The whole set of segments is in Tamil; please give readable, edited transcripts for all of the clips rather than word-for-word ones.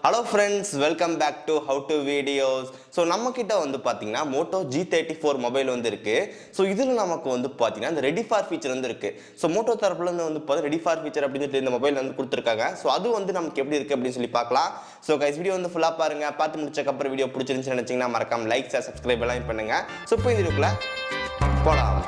Hello friends, welcome back to How to Videos. So நம்ம கிட்ட வந்து பாத்தீங்கன்னா Moto G34 மொபைல் வந்து இருக்கு. So இதுல நமக்கு வந்து பாத்தீங்கன்னா இந்த ரெடி ஃபார் ஃபீச்சர் வந்து இருக்கு. So Moto தரப்புல இருந்து வந்து பாத்தீங்கன்னா ரெடி ஃபார் ஃபீச்சர் அப்படினு இந்த மொபைல் வந்து கொடுத்திருக்காங்க. So அது வந்து நமக்கு எப்படி இருக்கு அப்படினு சொல்லி பார்க்கலாம். So guys வீடியோ வந்து ஃபுல்லா பாருங்க. பார்த்து முடிச்சதுக்கு அப்புறம் வீடியோ பிடிச்சிருந்துச்சுன்னு நினைச்சீங்கன்னா மறக்காம லைக், ஷேர், சப்ஸ்கிரைப் எல்லாம் பண்ணுங்க. So இப்போ இந்த வீடியோக்குள்ள போலாம்.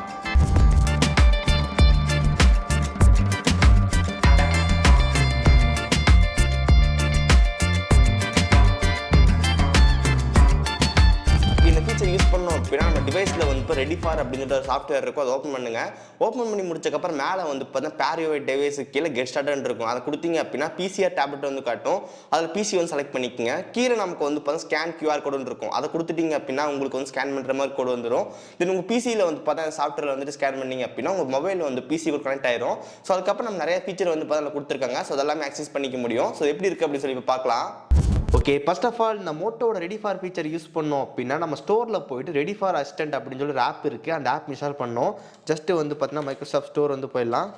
யூஸ் பண்ணோம் அப்படின்னா நம்ம டிவைஸில் வந்து இப்போ ரெடி ஃபார் அப்படிங்கிற ஒரு சாஃப்ட்வேர் இருக்கும். அதை ஓப்பன் பண்ணுங்க. ஓப்பன் பண்ணி முடிச்சக்கப்புறம் மேலே வந்து பார்த்தீங்கன்னா பேரியோவைட் டிவைஸுக்கு கீழே கெட் ஸ்டார்ட்னு இருக்கும். அதை கொடுத்தீங்க அப்படின்னா பிசிஆர் டேப்லெட் வந்து காட்டும். அதில் பிசி வந்து செலக்ட் பண்ணிக்கோங்க. கீழே நமக்கு வந்து பார்த்தா ஸ்கேன் கியூஆர் கோடு இருக்கும். அதை கொடுத்துட்டீங்க அப்படின்னா உங்களுக்கு வந்து ஸ்கேன் பண்ணுற மாதிரி கோடு வந்துடும். தென் உங்கள் பிசியில் வந்து பார்த்தா சாஃப்ட்வேர் வந்துட்டு ஸ்கேன் பண்ணிங்க அப்படின்னா உங்கள் மொபைல் வந்து பிசி கூட கனெக்ட் ஆயிரும். ஸோ அதுக்கப்புறம் நம்ம நிறைய ஃபீச்சர் வந்து பார்த்தா கொடுத்துருக்காங்க. ஸோ அதெல்லாமே ஆக்சஸ் பண்ணிக்க முடியும். ஸோ எப்படி இருக்குது அப்படின்னு சொல்லி பார்க்கலாம். ஓகே, ஃபர்ஸ்ட் ஆஃப் ஆல் இந்த மோட்டோட ரெடி ஃபார் ஃபீச்சர் யூஸ் பண்ணோம் அப்படின்னா நம்ம ஸ்டோரில் போயிட்டு ரெடி ஃபார் அசிஸ்டன்ட் அப்படின்னு சொல்லி ஒரு ஆப் இருக்குது. அந்த ஆப் இன்ஸ்டால் பண்ணோம். ஜஸ்ட்டு வந்து பார்த்தீங்கன்னா மைக்ரோசாஃப்ட் ஸ்டோர் வந்து போயிடலாம்.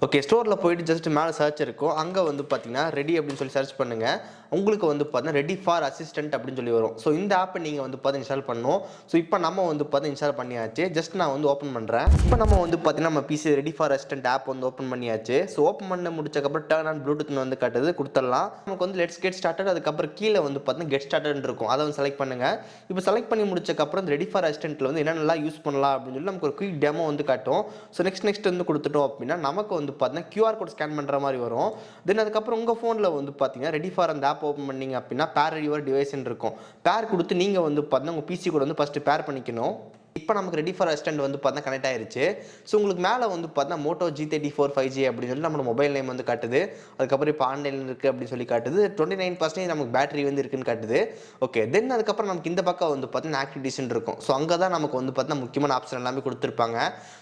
ஓகே, ஸ்டோரில் போயிட்டு ஜஸ்ட் மேலே சர்ச் இருக்கும். அங்கே வந்து பார்த்தீங்கன்னா ரெடி அப்படின்னு சொல்லி சர்ச் பண்ணுங்கள். உங்களுக்கு வந்து பார்த்தீங்கன்னா ரெடி ஃபார் அசிஸ்டன்ட் அப்படின்னு சொல்லி வரும். ஸோ இந்த ஆப்பை நீங்கள் வந்து பார்த்து இன்ஸ்டால் பண்ணணும். ஸோ இப்போ நம்ம வந்து பார்த்து இன்ஸ்டால் பண்ணியாச்சு. ஜஸ்ட் நான் வந்து ஓப்பன் பண்ணுறேன். இப்போ நம்ம வந்து பார்த்தீங்கன்னா நம்ம PC ready for assistant app வந்து ஓப்பன் பண்ணியாச்சு. ஸோ ஓப்பன் பண்ண முடிச்சக்கப்புறம் டர்ன் ஆன் ப்ளூடூத் வந்து காட்டுது, கொடுத்துடலாம். நமக்கு வந்து லெட்ஸ் கெட் ஸ்டார்டட், அதுக்கப்புறம் கீழே வந்து பார்த்தீங்கன்னா கெட் ஸ்டார்டட் இருக்கும். அதை வந்து செலக்ட் பண்ணுங்கள். இப்போ செலக்ட் பண்ணி முடிச்சக்கப்புறம் இந்த ரெடி ஃபார் அசிஸ்டன்ட்டில் வந்து என்னென்னலாம் யூஸ் பண்ணலாம் அப்படின்னு சொல்லி நமக்கு ஒரு குயிக் டெமோ வந்து காட்டும். ஸோ நெக்ஸ்ட் வந்து கொடுத்துட்டோம் அப்படின்னா நமக்கு வந்து பார்த்தீங்கன்னா QR கோட் ஸ்கேன் பண்ணுற மாதிரி வரும். தென் அதுக்கப்புறம் உங்கள் ஃபோனில் வந்து பார்த்தீங்கன்னா ரெடி ஃபார் அந்த ஆப் ஓப்பன் பண்ணிங்க அப்படின்னா பேர் யுவர் டிவைஸ்ன்னு இருக்கும். பேர் கொடுத்து நீங்கள் வந்து பார்த்தீங்கன்னா உங்கள் பிசி கூட வந்து ஃபஸ்ட்டு பேர் பண்ணிக்கணும். இப்போ நமக்கு ரெடி ஃபார் அசிஸ்டன்ட் வந்து பார்த்தா கனெக்ட் ஆயிருச்சு. ஸோ உங்களுக்கு மேலே வந்து பார்த்தா Moto G34 5G அப்படின்னு சொல்லி நம்மளோட மொபைல் நேம் வந்து காட்டுது. அதுக்கப்புறம் இப்போ ஆன்லைனில் இருக்குது அப்படின்னு சொல்லி காட்டுது. 29% நமக்கு பேட்டரி வந்து இருக்குன்னு காட்டுது. ஓகே, தென் அதுக்கப்புறம் நமக்கு இந்த பக்கம் வந்து பார்த்தீங்கன்னா ஆக்டிவிட்டிஸ்ன்னு இருக்கும். ஸோ அங்கே தான் நமக்கு வந்து பார்த்தீங்கன்னா முக்கியமான ஆப்ஷன் எல்லாமே கொடுத்துருப்பாங்க.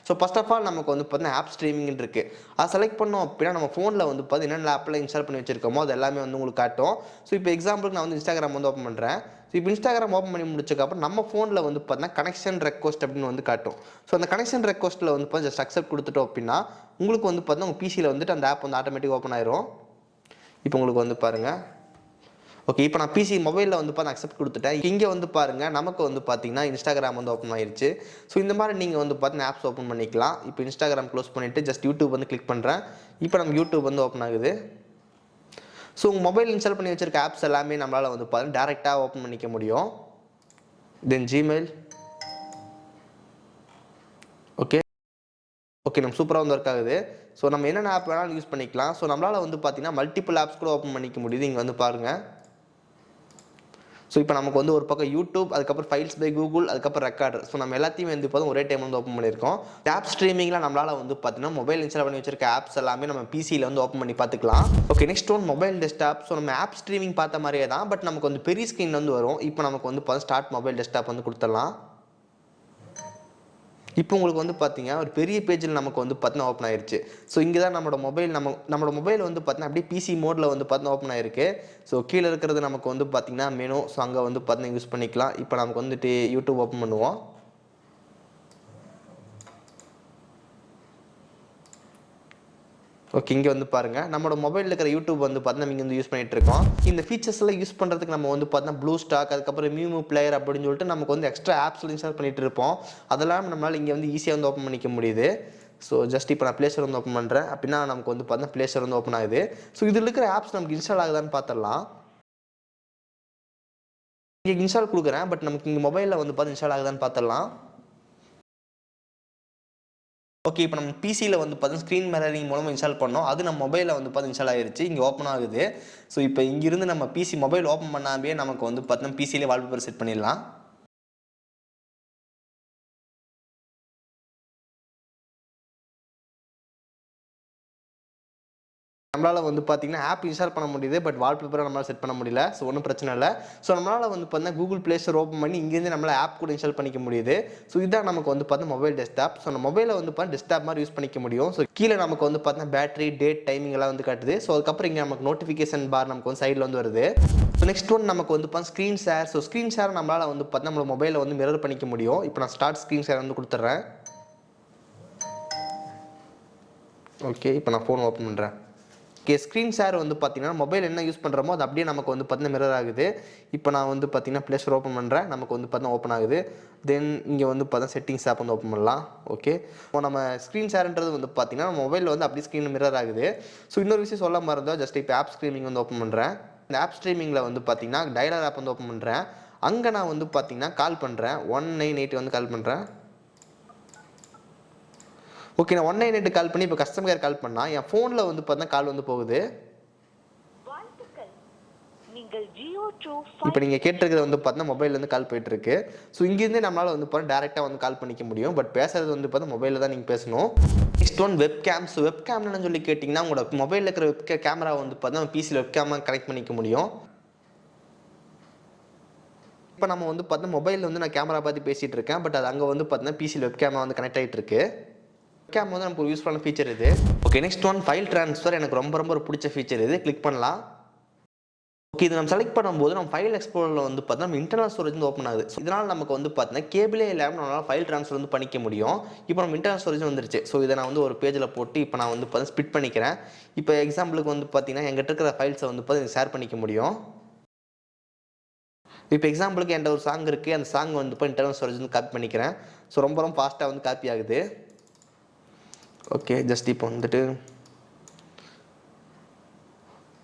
ஸோ ஃபர்ஸ்ட் ஆஃப் ஆல் நமக்கு வந்து பார்த்தீங்கன்னா ஆப் ஸ்ட்ரீமிங் இருக்குது. அதை செலக்ட் பண்ணோம் அப்படின்னா நம்ம ஃபோனில் வந்து பார்த்தீங்கன்னா என்னென்ன ஆப்பில் இன்ஸ்டால் பண்ணி வச்சிருக்கோமோ அது எல்லாமே வந்து உங்களுக்கு காட்டும். ஸோ இப்போ எக்ஸாம்பிளுக்கு நான் வந்து இன்ஸ்டாகிராம் வந்து ஓப்பன் பண்ணுறேன். ஸோ இப்போ இன்ஸ்டாகிராம் ஓப்பன் பண்ணி முடிச்சக்கப்புறம் நம்ம ஃபோனில் வந்து பார்த்தீங்கன்னா கனெக்ஷன் ரெக்வஸ்ட் அப்படின்னு வந்து காட்டும். ஸோ அந்த கனெக்ஷன் ரெக்வஸ்ட்டில் வந்து பார்த்தா ஜஸ்ட் அக்செப்ட் கொடுத்துட்டோம் அப்படின்னா உங்களுக்கு வந்து பார்த்தீங்கன்னா உங்கள் பிசியில் வந்துட்டு அந்த ஆப் வந்து ஆட்டோமேட்டிக் ஓப்பன் ஆயிரும். இப்போ உங்களுக்கு வந்து பாருங்கள். ஓகே, இப்போ நான் பிசி மொபைலில் வந்து பார்த்தா அக்செப்ட் கொடுத்துட்டேன். இங்கே வந்து பாருங்கள் நமக்கு வந்து பார்த்தீங்கன்னா இன்ஸ்டாகிராம் வந்து ஓப்பன் ஆயிருச்சு. ஸோ இந்த மாதிரி நீங்கள் வந்து பார்த்தீங்கன்னா ஆப்ஸ் ஓப்பன் பண்ணிக்கலாம். இப்போ இன்ஸ்டாகிராம் க்ளோஸ் பண்ணிவிட்டு ஜஸ்ட் யூடியூப் வந்து கிளிக் பண்ணுறேன். இப்போ நம்ம யூடியூப் வந்து ஓப்பன் ஆகுது. ஸோ உங்கள் மொபைல் இன்ஸ்டால் பண்ணி வச்சிருக்க ஆப்ஸ் எல்லாமே நம்மளால் வந்து பார்த்தீங்கன்னா டேரெக்டாக ஓப்பன் பண்ணிக்க முடியும். தென் ஜிமெயில். ஓகே நம்ம சூப்பராக வந்து ஒர்க் ஆகுது. ஸோ நம்ம என்னென்ன ஆப் வேணாலும் யூஸ் பண்ணிக்கலாம். ஸோ நம்மளால் வந்து பார்த்தீங்கன்னா மல்டிபிள் ஆப்ஸ் கூட ஓப்பன் பண்ணிக்க முடியுது. இங்கே வந்து பாருங்கள். ஸோ இப்போ நமக்கு வந்து ஒரு பக்கம் யூடியூப், அதுக்கப்புறம் ஃபைல்ஸ் பை கூகுள், அதுக்கப்புறம் ரெக்கார்டர். ஸோ நம்ம எல்லாத்தையும் வந்து பார்த்தா ஒரே டைம் வந்து ஓப்பன் பண்ணியிருக்கோம். ஆப் ஸ்ட்ரீமிங்கில் நம்மளால் வந்து பார்த்தீங்கன்னா மொபைல் இன்ஸ்டால் பண்ணி வச்சிருக்க ஆப்ஸ் எல்லாமே நம்ம பிசியில் வந்து ஓப்பன் பண்ணி பார்த்துக்கலாம். Okay, next one mobile desktop. So நம்ம ஆப் ஸ்ட்ரீமிங் பார்த்த மாதிரியே தான், பட் நமக்கு வந்து பெரிய ஸ்க்ரீன் வந்து வரும். இப்போ நமக்கு வந்து பார்த்தா ஸ்டார்ட் மொபைல் டெஸ்க்டாப் வந்து கொடுத்துடலாம். இப்போ உங்களுக்கு வந்து பார்த்தீங்கன்னா ஒரு பெரிய பேஜில் நமக்கு வந்து பார்த்தீங்கன்னா ஓப்பன் ஆயிருச்சு. ஸோ இங்கே தான் நம்மளோட மொபைல் வந்து பார்த்தீங்கன்னா அப்படியே பிசி மோடில் வந்து பார்த்தீங்கன்னா ஓப்பன் ஆயிருக்கு. ஸோ கீழே இருக்கிறது நமக்கு வந்து பார்த்தீங்கன்னா மெனு. ஸோ அங்கே வந்து பார்த்தீங்கன்னா யூஸ் பண்ணிக்கலாம். இப்போ நமக்கு வந்துட்டு யூடியூப் ஓப்பன் பண்ணுவோம். ஓகே, இங்கே வந்து பாருங்கள் நம்மளோட மொபைலில் இருக்கிற யூடியூப் வந்து பார்த்தீங்கன்னா இங்கே வந்து யூஸ் பண்ணிட்டு இருக்கோம். இந்த ஃபீச்சர்ஸ்லாம் யூஸ் பண்ணுறதுக்கு நம்ம வந்து பார்த்தீங்கன்னா ப்ளூ ஸ்டாக், அதுக்கப்புறம் மியூ பிளேயர் அப்படின்னு சொல்லிட்டு நமக்கு வந்து எக்ஸ்ட்ரா ஆப்ஸ் இன்ஸ்டால் பண்ணிட்டு இருப்போம். அதெல்லாம் நம்மளால் இங்கே வந்து ஈஸியாக வந்து ஓப்பன் பண்ணிக்க முடியுது. ஸோ ஜஸ்ட் இப்போ நான் ப்ளே ஸ்டோர் வந்து ஓப்பன் பண்ணுறேன் அப்படின்னா நமக்கு வந்து பார்த்தீங்கன்னா ப்ளே ஸ்டோர் வந்து ஓப்பன் ஆகுது. ஸோ இதில் இருக்கிற ஆப்ஸ் நமக்கு இன்ஸ்டால் ஆகுதான்னு பார்த்துடலாம். இங்கே இன்ஸ்டால் கொடுக்குறேன், பட் நமக்கு இங்கே மொபைலில் வந்து பார்த்து இன்ஸ்டால் ஆகுதான்னு பார்த்துடலாம். ஓகே, இப்போ நம்ம பிசியில் வந்து பார்த்தீங்கன்னா ஸ்க்ரீன் மிரரிங் மூலமாக இன்ஸ்டால் பண்ணோம். அது நம்ம மொபைலில் வந்து பார்த்து இன்ஸ்டால் ஆகிருச்சு. இங்கே ஓப்பன் ஆகுது. ஸோ இப்போ இங்கிருந்து நம்ம பிசி மொபைல் ஓப்பன் பண்ணாமே நமக்கு வந்து பார்த்தீங்கன்னா பிசியிலே வால்பேப்பர் செட் பண்ணிடலாம். நம்மளால் வந்து பார்த்தீங்கன்னா ஆப் இன்ஸ்டால் பண்ண முடியுது, பட் வால்பேப்பரை நம்மளால் செட் பண்ண முடியல. ஸோ ஒன்றும் பிரச்சனை இல்லை. ஸோ நம்மளால் வந்து பார்த்தீங்கன்னா கூகுள் ப்ளே ஸ்டோர் ஓப்பன் பண்ணி இங்கேருந்து நம்மளால் ஆப் கூட இன்ஸ்டால் பண்ணிக்க முடியுது. ஸோ இதுதான் நமக்கு வந்து பார்த்தீங்கன்னா மொபைல் டெஸ்க்டாப். ஸோ நம்ம மொபைலை வந்து பார்த்தீங்கன்னா டெஸ்க்டாப் மாதிரி யூஸ் பண்ணிக்க முடியும். ஸோ கீழே நமக்கு வந்து பார்த்தீங்கன்னா பேட்டரி, டேட், டைமிங் எல்லாம் வந்து காட்டுது. ஸோ அதுக்கப்புறம் இங்கே நமக்கு நோட்டிஃபிகேஷன் பார் நமக்கு வந்து சைடில் வந்து வருது. ஸோ நெக்ஸ்ட் ஒன் நமக்கு வந்து பார்த்தீங்கன்னா screen share. So screen share நம்மளால் வந்து பார்த்தீங்கன்னா நம்மளோட மொபைலை வந்து மிரர் பண்ணிக்க முடியும். இப்போ நான் ஸ்டார்ட் ஸ்க்ரீன் ஷேர் வந்து கொடுத்துட்றேன். ஓகே, இப்போ நான் ஃபோன் ஓப்பன் பண்ணுறேன். ஓகே, ஸ்க்ரீன் ஷேர் வந்து பார்த்தீங்கன்னா மொபைல் என்ன யூஸ் பண்ணுறோமோ அது அப்படியே நமக்கு வந்து பார்த்தீங்கன்னா மிரர் ஆகுது. இப்போ நான் வந்து பார்த்தீங்கன்னா ப்ளே ஸ்டோர் ஓப்பன் பண்ணுறேன். நமக்கு வந்து பார்த்தீங்கன்னா ஓப்பன் ஆகுது. தென் இங்கே வந்து பார்த்தா செட்டிங்ஸ் ஆப் வந்து ஓப்பன் பண்ணலாம். ஓகே, இப்போ நம்ம ஸ்க்ரீன் ஷேர்ன்றது வந்து பார்த்தீங்கன்னா மொபைலில் வந்து அப்படியே ஸ்க்ரீன் மிரர் ஆகுது. ஸோ இன்னொரு விஷயம் சொல்ல மறந்தோம். ஜஸ்ட் இப்போ ஆப் ஸ்ட்ரீமிங் வந்து ஓப்பன் பண்ணுறேன். இந்த ஆப் ஸ்ட்ரீமிங்கில் வந்து பார்த்தீங்கன்னா டயலர் ஆப் வந்து ஓப்பன் பண்ணுறேன். அங்கே நான் வந்து பார்த்தீங்கன்னா கால் பண்ணுறேன். 198 வந்து கால் பண்ணுறேன். ஓகே, நான் 198 கால் பண்ணி இப்போ கஸ்டமர் கேர் கால் பண்ணால் என் ஃபோனில் வந்து பார்த்தீங்கன்னா கால் வந்து போகுது. இப்போ நீங்கள் கேட்டிருக்கிறது வந்து பார்த்தீங்கன்னா மொபைல்லேருந்து கால் போயிட்டுருக்கு. ஸோ இங்கேருந்தே நம்மளால் வந்து பார்த்தா டேரெக்டாக வந்து கால் பண்ணிக்க முடியும். பட் பேசுறது வந்து பார்த்தா மொபைலில் தான் நீங்கள் பேசணும். Next one web games. Web கேம்னு சொல்லி கேட்டிங்கன்னா உங்களோட மொபைலில் இருக்கிற கேமரா வந்து பார்த்தா பிசியில் வெப் கேமரா கனெக்ட் பண்ணிக்க முடியும். இப்போ நம்ம வந்து பார்த்தா மொபைலில் வந்து நான் கேமரா பார்த்து பேசிகிட்டு இருக்கேன். பட் அது அங்கே வந்து பார்த்தீங்கன்னா பிசியில் வெப் கேமரா வந்து கனெக்ட் ஆகிட்டு இருக்கு. கேம் வந்து நமக்கு ஒரு யூஸ்ஃபுல்லான ஃபீச்சர் இது. Okay, next one file transfer. எனக்கு ரொம்ப ஒரு பிடிச்ச ஃபீச்சர் இது. கிளிக் பண்ணலாம். ஓகே, இது நம்ம செலக்ட் பண்ணும்போது நம்ம ஃபைல் எக்ஸ்ப்ளோரரில் வந்து பார்த்தா நம்ம இன்டர்னல் ஸ்டோரேஜ் வந்து ஓப்பன் ஆகுது. இதனால் நமக்கு வந்து பார்த்தீங்கன்னா கேபிளே இல்லாமல் நம்மளால் ஃபைல் ட்ரான்ஸ்ஃபர் வந்து பண்ணிக்க முடியும். இப்போ நம்ம இன்டர்னல் ஸ்டோரேஜ் வந்துருச்சு. ஸோ இதை நான் வந்து ஒரு பேஜில் போட்டு இப்போ நான் வந்து பார்த்தா ஸ்பிட் பண்ணிக்கிறேன். இப்போ எக்ஸாம்பிளுக்கு வந்து பார்த்தீங்கன்னா எங்கிட்ட இருக்கிற ஃபைல்ஸை வந்து பார்த்தா ஷேர் பண்ணிக்க முடியும். இப்போ எக்ஸாம்பிளுக்கு என்கிட்ட ஒரு சாங் இருக்குது. அந்த சாங் வந்து இப்போ இன்டர்னல் ஸ்டோரேஜ் வந்து காப்பி பண்ணிக்கிறேன். ஸோ ரொம்ப ஃபாஸ்ட்டாக வந்து காப்பி ஆகுது. ஓகே, ஜஸ்ட் இப்போ வந்துட்டு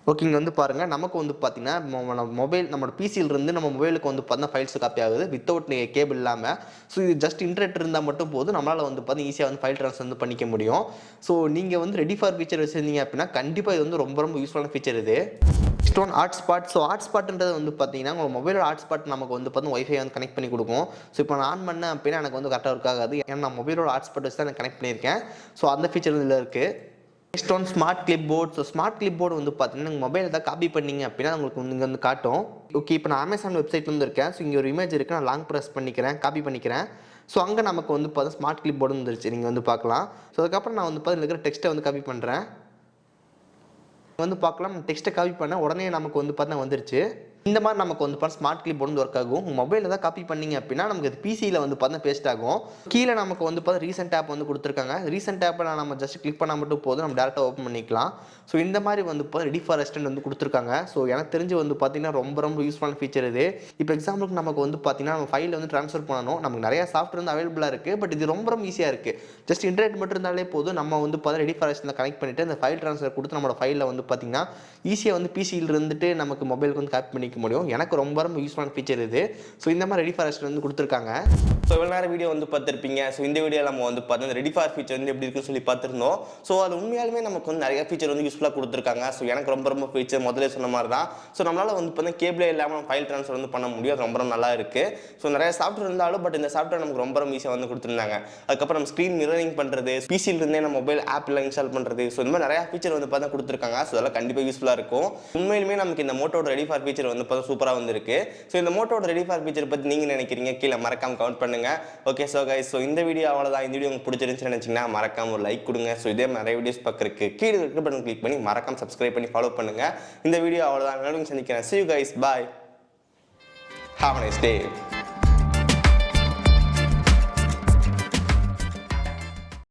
ஓகே, இங்கே வந்து பாருங்கள் நமக்கு வந்து பார்த்தீங்கன்னா மொபைல் நம்மளோட பிசியிலிருந்து நம்ம மொபைலுக்கு வந்து பார்த்தீங்கன்னா ஃபைல்ஸ் காப்பி ஆகுது வித்தவுட் கேபிள் இல்லாமல். ஸோ இது ஜஸ்ட் இன்டர்நெட் இருந்தால் மட்டும் போதும் நம்மளால் வந்து பார்த்தீங்கன்னா ஈஸியாக வந்து ஃபைல் ட்ரான்ஸ்ஃபர் வந்து பண்ணிக்க முடியும். ஸோ நீங்கள் வந்து ரெடி ஃபார் ஃபீச்சர் வச்சுருந்தீங்க அப்படின்னா கண்டிப்பாக இது வந்து ரொம்ப யூஸ்ஃபுல்லான ஃபீச்சர் இது. Next one hotspot. ஸோ ஹாட்ஸ்பாட்ன்றது வந்து பார்த்தீங்கன்னா உங்கள் மொபைலோட ஹாட்ஸ்பாட் நமக்கு வந்து பார்த்தீங்கன்னா ஒய்ஃபை வந்து கனெக்ட் பண்ணி கொடுக்கும். ஸோ இப்போ நான் ஆன் பண்ணேன் அப்படின்னா எனக்கு வந்து கரெக்டாக ஒர்க் ஆகாது. ஏன்னா நான் மொபைலோட ஹாட்ஸ்பாட் வச்சு தான் நான் கனெக்ட் பண்ணியிருக்கேன். ஸோ அந்த ஃபீச்சர் இதில் இருக்குது. Next one smart clipboard. So smart clipboard வந்து பார்த்தீங்கன்னா நீங்கள் மொபைல் ஏதாவது காப்பி பண்ணிங்க அப்படின்னா உங்களுக்கு இங்கே வந்து காட்டும். ஓகே, இப்போ நான் அமேசான் வெப்சைட்லேருந்து இருக்கேன். ஸோ இங்கே ஒரு இமேஜ் இருக்குது. நான் லாங் ப்ரெஸ் பண்ணிக்கிறேன், காப்பி பண்ணிக்கிறேன். ஸோ அங்கே நமக்கு வந்து பார்த்தா ஸ்மார்ட் கிளிப் போர்டு வந்துருச்சு. நீங்கள் வந்து பார்க்கலாம். ஸோ அதுக்கப்புறம் நான் வந்து பார்த்தா இருக்கிற டெக்ஸ்ட்டை வந்து காப்பி பண்ணுறேன். வந்து பார்க்கலாம், டெக்ஸ்ட்டை காப்பி பண்ண உடனே நமக்கு வந்து பார்த்தா வந்துருச்சு. இந்த மாதிரி நமக்கு வந்து பார்த்தா ஸ்மார்ட் கிளிப் போர்டு ஒர்க் ஆகும். உங்கள் மொபைலில் தான் காப்பி பண்ணிங்க அப்படின்னா நமக்கு அது பிசியில் வந்து பார்த்தா பேஸ்ட் ஆகும். கீழே நமக்கு வந்து பார்த்தா ரீசெண்ட் ஆப் வந்து கொடுத்துருக்காங்க. ரீசெண்ட் ஆப்பை நம்ம ஜஸ்ட் கிளிக் பண்ணால் மட்டும் போதும், நம்ம டேரெக்டாக ஓப்பன் பண்ணிக்கலாம். ஸோ இந்த மாதிரி வந்து பார்த்தா ரெடி ஃபார் அசிஸ்டன்ட் வந்து கொடுத்துருக்காங்க. ஸோ எனக்கு தெரிஞ்சு வந்து பார்த்தீங்கன்னா ரொம்ப யூஸ்ஃபுல்லான ஃபீச்சர் இது. இப்போ எக்ஸாம்பிளுக்கு நமக்கு வந்து பார்த்தீங்கன்னா நம்ம ஃபைல் வந்து ட்ரான்ஸ்ஃபர் பண்ணணும். நமக்கு நிறைய சாஃப்ட்வேர் வந்து அவைலபிளாக இருக்குது. பட் இது ரொம்ப ஈஸியாக இருக்குது. ஜஸ்ட் இன்டர்நெட் மட்டும் இருந்தாலே போதும், நம்ம வந்து பார்த்தா ரெடி ஃபார் அசிஸ்டன்ட் கனெக்ட் பண்ணிவிட்டு அந்த ஃபைல் ட்ரான்ஸ்ஃபர் கொடுத்து நம்மளோட ஃபைலில் வந்து பார்த்தீங்கன்னா ஈஸியாக வந்து பிசியில் இருந்துட்டு நமக்கு மொபைலுக்கு வந்து காப்பி பண்ணிக்க முடியும். எனக்கு ரொம்ப யூஸ்ஃபுல்லான ஃபீச்சர் இது. ஸோ இந்த மாதிரி ரெடி ஃபார் அசிஸ்டன்ட் வந்து கொடுத்துருக்காங்க. ஸோ இவ்வளோ நேரம் வீடியோ வந்து பார்த்துருப்பீங்க. ஸோ இந்த வீடியோ நம்ம வந்து பார்த்தீங்கன்னா ரெடி ஃபார் ஃபீச்சர் வந்து எப்படி இருக்குன்னு சொல்லி பார்த்துருந்தோம். ஸோ அது உண்மையாலுமே நமக்கு வந்து நிறைய ஃபீச்சர் வந்து யூஸ்ஃபுல்லாக கொடுத்துருக்காங்க. ஸோ எனக்கு ரொம்ப ஃபீச்சர் முதல்ல சொன்ன மாதிரி தான். ஸோ நம்மளால் வந்து பார்த்தீங்கன்னா கேபிளே இல்லாமல் ஃபைல் ட்ரான்ஸ்ஃபர் வந்து பண்ண முடியும். அது ரொம்ப நல்லா இருக்குது. ஸோ நிறைய சாஃப்ட்வேர் இருந்தாலும் பட் இந்த சாஃப்ட்வேர் நமக்கு ரொம்ப ஈஸியாக வந்து கொடுத்துருந்தாங்க. அதுக்கப்புறம் நம்ம ஸ்க்ரீன் மிரரிங் பண்ணுறது, பிசியில் இருந்தே நம்ம மொபைல் ஆப்பில் இன்ஸ்டால் பண்ணுறது, ஸோ இந்த மாதிரி நிறைய ஃபீச்சர் வந்து பார்த்தா கொடுத்துருக்காங்க. ஸோ அதெல்லாம் கண்டிப்பாக யூஸ்ஃபுல்லாக இருக்கும். உண்மையிலுமே நமக்கு இந்த மோட்டோட ரெடி ஃபார் ஃபீச்சர் வந்து பார்த்தா சூப்பராக வந்துருக்கு. ஸோ இந்த மோட்டோட ரெடி ஃபார் ஃபீச்சர் பற்றி நீங்கள் நினைக்கிறீங்க கீழே மறக்காம கமெண்ட் பண்ணுங்க. ஓகே, ஸோ கைஸ், ஸோ இந்த வீடியோ அவ்வளோதான். இந்த வீடியோ உங்களுக்கு பிடிச்சிருந்துச்சுன்னு நினச்சிங்கன்னா மறக்காம ஒரு லைக் கொடுங்க. ஸோ இதே நிறைய வீடியோஸ் பார்க்குறதுக்கு கீழே இருக்கிற பட்டன் கிளிக் பண்ணி மறக்காம சப்ஸ்கிரைப் பண்ணி ஃபாலோ பண்ணுங்க. இந்த வீடியோ அவ்வளோதான். நானும் சந்திக்கிறேன். See you guys. Bye. Have a nice day.